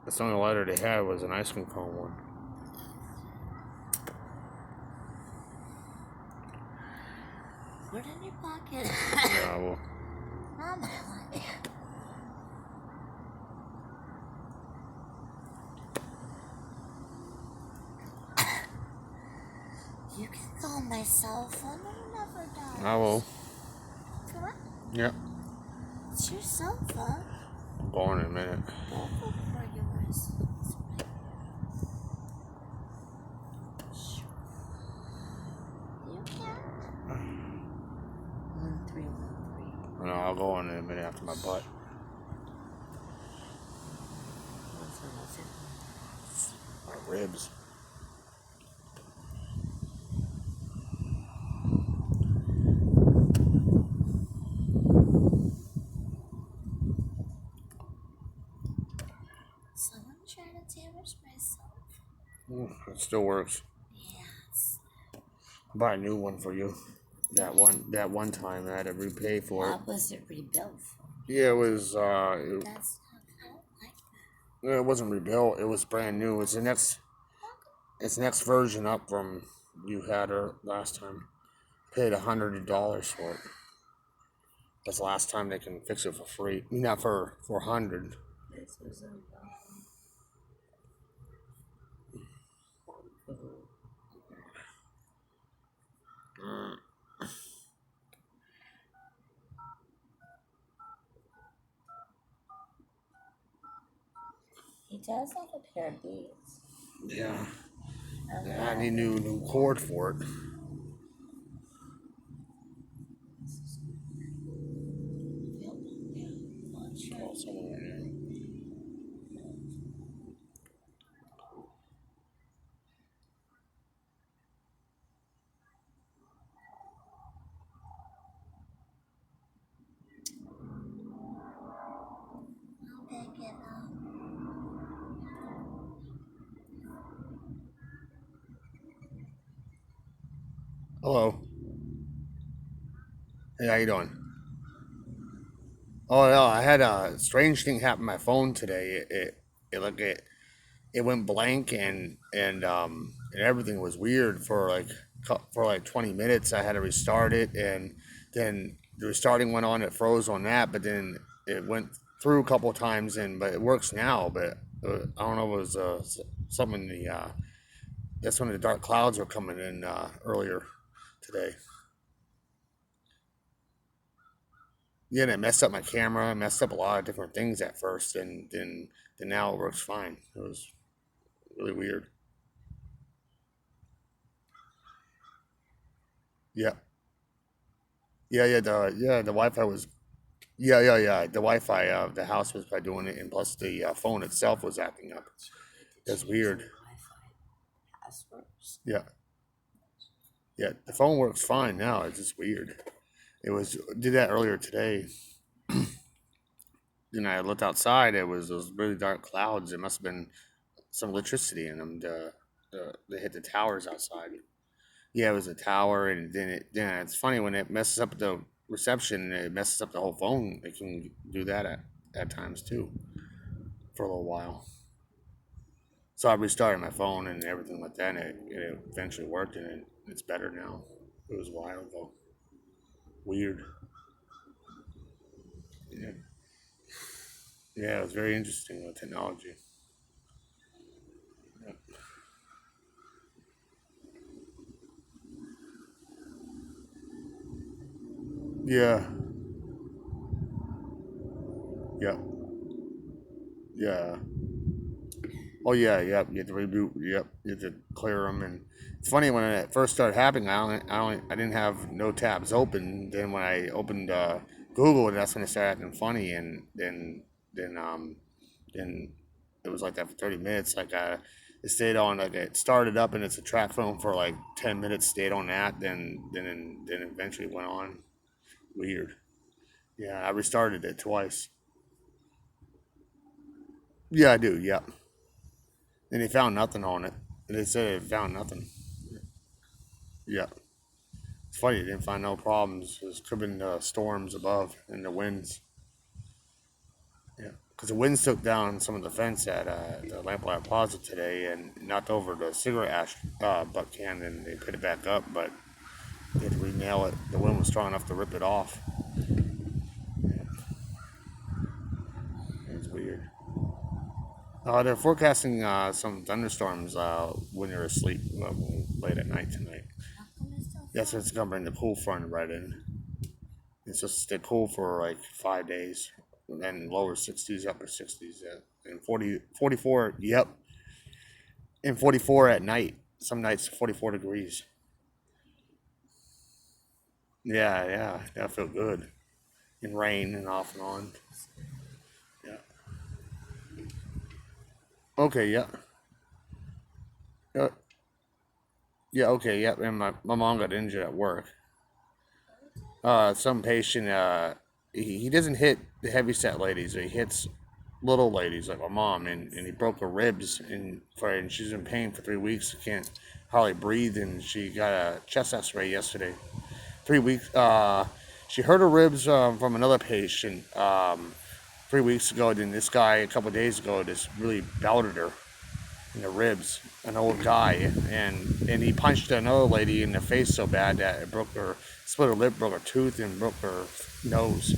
That's the only lighter they had was an ice cream cone one. Put it in your pocket. Yeah, well. Mama, you can call my cell phone. It never does. I will. Come on. Yep. It's your cell phone. I'm going in a minute. Both of them are yours. You can. 1313. I know, I'll go in a minute after my butt. My ribs. Someone trying to damage myself. It still works. Yes. I'll buy a new one for you. That one time I had to repay for it. What was it rebuilt for? Yeah, it was. That's not, I don't like that. It wasn't rebuilt. It was brand new. It's the next version up from you had her last time. Paid $100 for it. That's the last time they can fix it for free. Not for $100. This was a He does have a pair of beads. Yeah. Yeah, I need a new cord for it. Oh, someone right there. I'll pick it up. Hello. Hey, how you doing? Oh no, I had a strange thing happen to my phone today. It went blank and everything was weird for like 20 minutes. I had to restart it, and then the restarting went on. It froze on that, but then it went through a couple of times, but it works now. But I don't know if it was something in the that's when the dark clouds were coming in earlier today. Yeah, and it messed up my camera. It messed up a lot of different things at first, and then now it works fine. It was really weird. Yeah, the Wi-Fi was. Yeah. The Wi-Fi of the house was by doing it, and plus the phone itself was acting up. That's weird. Wi-Fi passwords. Yeah, yeah. The phone works fine now. It's just weird. It was did that earlier today. Then I looked outside. It was those really dark clouds. It must have been some electricity in them. They hit the towers outside. Yeah, it was a tower, and then it's funny when it messes up the reception, it messes up the whole phone. It can do that at times too for a little while. So I restarted my phone and everything like that, and it eventually worked, and it's better now. It was a while ago. Weird. Yeah, yeah, it was very interesting with technology. Yeah, yeah, yeah. Oh yeah, yep. You have to reboot. Yep, you have to clear them. And it's funny when it first started happening. I didn't have no tabs open. Then when I opened Google, that's when it started acting funny. And then it was like that for 30 minutes. It stayed on. Like it started up and it's a track phone for like 10 minutes. Stayed on that. Then eventually went on. Weird. Yeah, I restarted it twice. Yeah, I do. Yep. And they found nothing on it. They said it found nothing. Yeah. It's funny, they didn't find no problems. It could have been storms above and the winds. Yeah. Because because the winds took down some of the fence at the Lamplighter Plaza today and knocked over the cigarette ash butt can, and they put it back up, but they had to re-nail it. The wind was strong enough to rip it off. It was weird. They're forecasting some thunderstorms when you're asleep late at night tonight. How come it's so That's what's gonna bring the cool front right in. It's just stay cool for like 5 days, and then lower 60s, upper 60s, and 40, 44. Yep, and 44 at night. Some nights 44 degrees. Yeah, that feel good. And rain and off and on. Yeah. Okay. Yeah. Uh, yeah. Okay. Yep. And my mom got injured at work. Some patient. He doesn't hit the heavy set ladies. He hits little ladies like my mom, and he broke her ribs, and she's in pain for 3 weeks. She can't hardly breathe, and she got a chest X-ray yesterday. 3 weeks. She hurt her ribs from another patient 3 weeks ago. Then this guy a couple of days ago just really belted her in the ribs. An old guy, and he punched another lady in the face so bad that it broke her, split her lip, broke her tooth, and broke her nose.